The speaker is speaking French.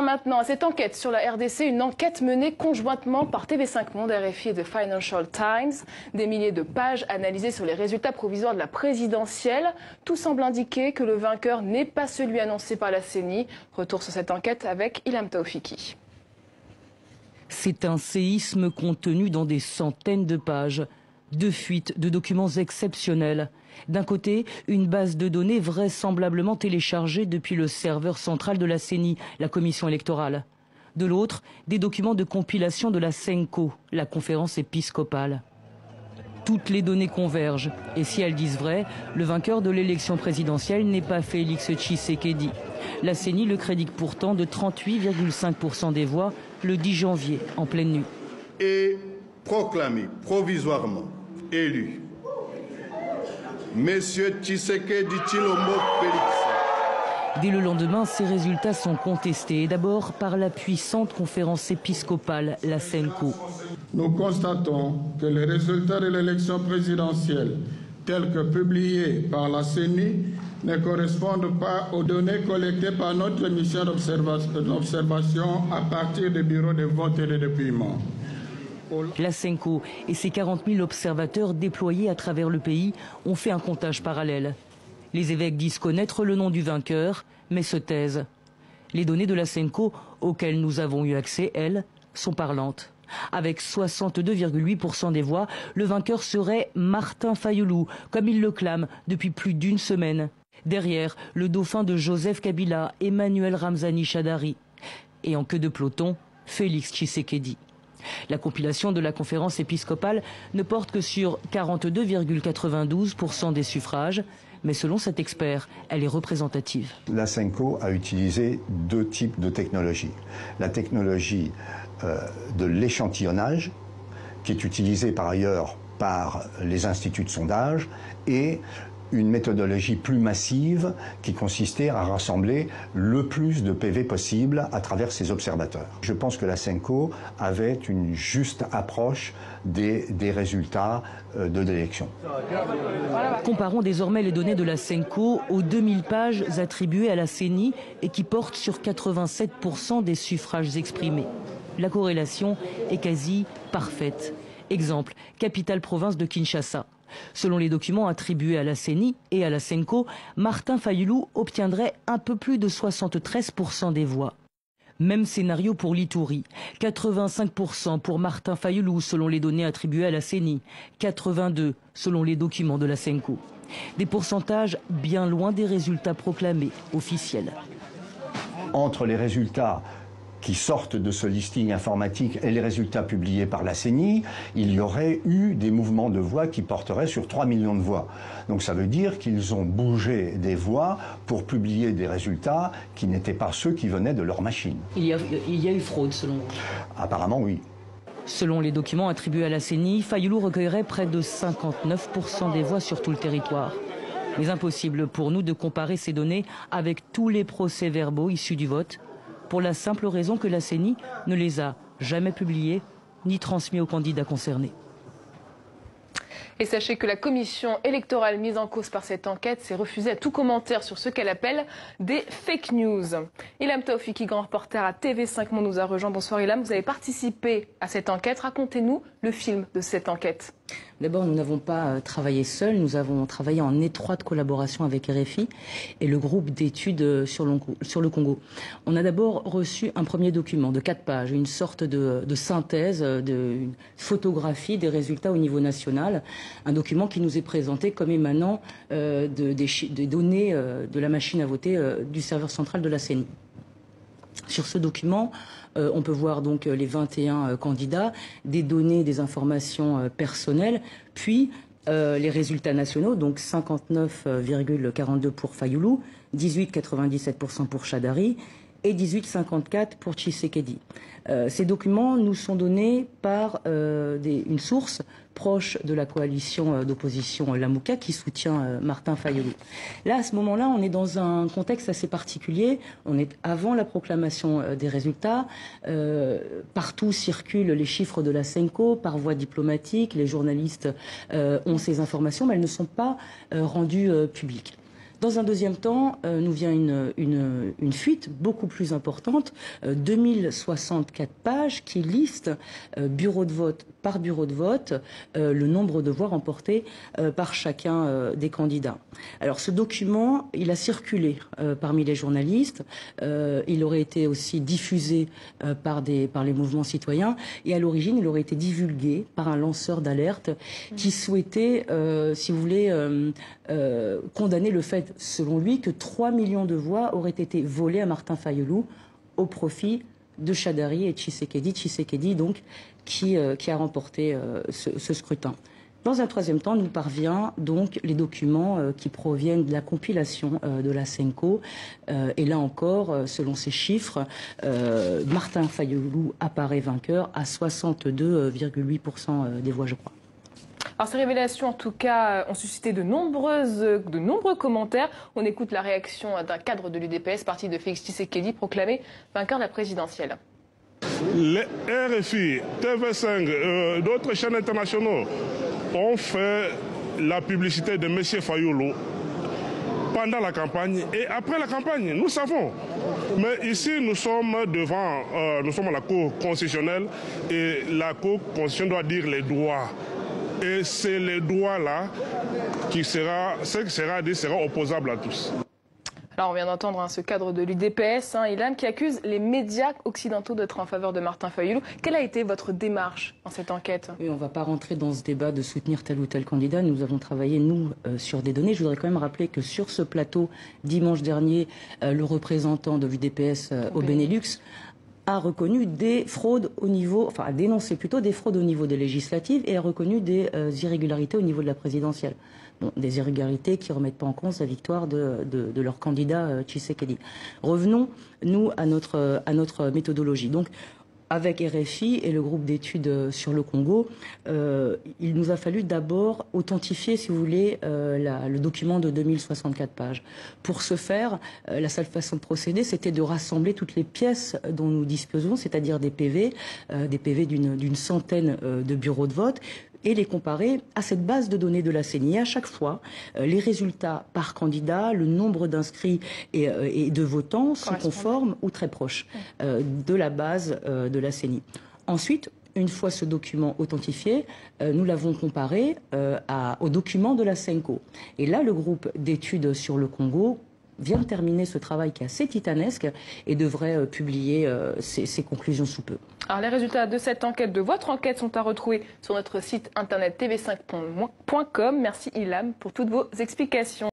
Maintenant, à cette enquête sur la RDC, une enquête menée conjointement par TV5 Monde, RFI et The Financial Times. Des milliers de pages analysées sur les résultats provisoires de la présidentielle. Tout semble indiquer que le vainqueur n'est pas celui annoncé par la CENI. Retour sur cette enquête avec Ilham Taoufiki. C'est un séisme contenu dans des centaines de pages. Deux fuites de documents exceptionnels. D'un côté, une base de données vraisemblablement téléchargée depuis le serveur central de la CENI, la commission électorale. De l'autre, des documents de compilation de la CENCO, la conférence épiscopale. Toutes les données convergent, et si elles disent vrai, le vainqueur de l'élection présidentielle n'est pas Félix Tshisekedi. La CENI le crédite pourtant de 38,5% des voix le 10 janvier, en pleine nuit. Et proclamé provisoirement élu Monsieur Tshisekedi Tshilombo Félix. Dès le lendemain, ces résultats sont contestés, d'abord par la puissante conférence épiscopale, la CENCO. Nous constatons que les résultats de l'élection présidentielle, tels que publiés par la CENI, ne correspondent pas aux données collectées par notre mission d'observation à partir des bureaux de vote et de dépouillement. La CENCO et ses 40 000 observateurs déployés à travers le pays ont fait un comptage parallèle. Les évêques disent connaître le nom du vainqueur, mais se taisent. Les données de la CENCO, auxquelles nous avons eu accès, elles, sont parlantes. Avec 62,8% des voix, le vainqueur serait Martin Fayoulou, comme il le clame depuis plus d'une semaine. Derrière, le dauphin de Joseph Kabila, Emmanuel Ramzani Shadari. Et en queue de peloton, Félix Tshisekedi. La compilation de la conférence épiscopale ne porte que sur 42,92% des suffrages, mais selon cet expert, elle est représentative. La CENCO a utilisé deux types de technologies. La technologie de l'échantillonnage, qui est utilisée par ailleurs par les instituts de sondage, et une méthodologie plus massive qui consistait à rassembler le plus de PV possible à travers ses observateurs. Je pense que la CENCO avait une juste approche des résultats de l'élection. Comparons désormais les données de la CENCO aux 2000 pages attribuées à la CENI et qui portent sur 87% des suffrages exprimés. La corrélation est quasi parfaite. Exemple, capitale-province de Kinshasa. Selon les documents attribués à la CENI et à la CENCO, Martin Fayoulou obtiendrait un peu plus de 73% des voix. Même scénario pour l'Ituri. 85% pour Martin Fayoulou selon les données attribuées à la CENI. 82% selon les documents de la CENCO. Des pourcentages bien loin des résultats proclamés, officiels. Entre les résultats qui sortent de ce listing informatique et les résultats publiés par la CENI, il y aurait eu des mouvements de voix qui porteraient sur 3 millions de voix. Donc ça veut dire qu'ils ont bougé des voix pour publier des résultats qui n'étaient pas ceux qui venaient de leur machine. Il y a eu fraude selon vous? Apparemment oui. Selon les documents attribués à la CENI, Fayoulou recueillerait près de 59% des voix sur tout le territoire. Mais impossible pour nous de comparer ces données avec tous les procès-verbaux issus du vote, pour la simple raison que la CENI ne les a jamais publiés ni transmis aux candidats concernés. Et sachez que la commission électorale mise en cause par cette enquête s'est refusée à tout commentaire sur ce qu'elle appelle des fake news. Ilham Taoufiki, grand reporter à TV5 Monde, nous a rejoint. Bonsoir Ilham, vous avez participé à cette enquête. Racontez-nous le film de cette enquête. D'abord, nous n'avons pas travaillé seuls, nous avons travaillé en étroite collaboration avec RFI et le groupe d'études sur le Congo. On a d'abord reçu un premier document de 4 pages, une sorte de synthèse, de photographie des résultats au niveau national, un document qui nous est présenté comme émanant des données de la machine à voter du serveur central de la CENI. Sur ce document, on peut voir donc les 21 candidats, des données, des informations personnelles, puis les résultats nationaux, donc 59,42 pour Fayoulou, 18,97% pour Shadari et 18,54 pour Tshisekedi. Ces documents nous sont donnés par une source proche de la coalition d'opposition Lamouka qui soutient Martin Fayoulou. Là, à ce moment-là, on est dans un contexte assez particulier. On est avant la proclamation des résultats. Partout circulent les chiffres de la CENCO par voie diplomatique. Les journalistes ont ces informations, mais elles ne sont pas rendues publiques. Dans un deuxième temps, nous vient une fuite beaucoup plus importante, 2064 pages qui liste bureau de vote par bureau de vote le nombre de voix remportées par chacun des candidats. Alors ce document, il a circulé parmi les journalistes, il aurait été aussi diffusé par les mouvements citoyens et à l'origine il aurait été divulgué par un lanceur d'alerte qui souhaitait, si vous voulez, condamner le fait, selon lui, que 3 millions de voix auraient été volées à Martin Fayulu au profit de Shadary et Tshisekedi donc, qui a remporté ce scrutin. Dans un troisième temps, nous parvient donc les documents qui proviennent de la compilation de la Senko. Et là encore, selon ces chiffres, Martin Fayulu apparaît vainqueur à 62,8% des voix, je crois. Alors ces révélations, en tout cas, ont suscité de nombreux commentaires. On écoute la réaction d'un cadre de l'UDPS, parti de Félix Tshisekedi, proclamé vainqueur de la présidentielle. Les RFI, TV5, d'autres chaînes internationaux ont fait la publicité de M. Fayulu pendant la campagne et après la campagne, nous savons. Mais ici, nous sommes nous sommes à la Cour constitutionnelle et la Cour constitutionnelle doit dire les droits. Et c'est les droits-là ce qui sera dit sera opposable à tous. Alors on vient d'entendre ce cadre de l'UDPS, Ilham, qui accuse les médias occidentaux d'être en faveur de Martin Fayulu. Quelle a été votre démarche dans cette enquête? Oui, on ne va pas rentrer dans ce débat de soutenir tel ou tel candidat. Nous avons travaillé, nous, sur des données. Je voudrais quand même rappeler que sur ce plateau, dimanche dernier, le représentant de l'UDPS au Benelux a reconnu des fraudes au niveau, enfin a dénoncé plutôt des fraudes au niveau des législatives et a reconnu des irrégularités au niveau de la présidentielle. Bon, des irrégularités qui ne remettent pas en cause la victoire de leur candidat Tshisekedi. Revenons, nous, à notre méthodologie. Donc, avec RFI et le groupe d'études sur le Congo, il nous a fallu d'abord authentifier, si vous voulez, le document de 2064 pages. Pour ce faire, la seule façon de procéder, c'était de rassembler toutes les pièces dont nous disposons, c'est-à-dire des PV d'une centaine de bureaux de vote, et les comparer à cette base de données de la CENI. Et à chaque fois, les résultats par candidat, le nombre d'inscrits et de votants sont conformes ou très proches de la base de la CENI. Ensuite, une fois ce document authentifié, nous l'avons comparé au document de la Senko. Et là, le groupe d'études sur le Congo vient de terminer ce travail qui est assez titanesque et devrait publier ses conclusions sous peu. Alors les résultats de cette enquête, de votre enquête, sont à retrouver sur notre site internet tv5.com. Merci Ilham pour toutes vos explications.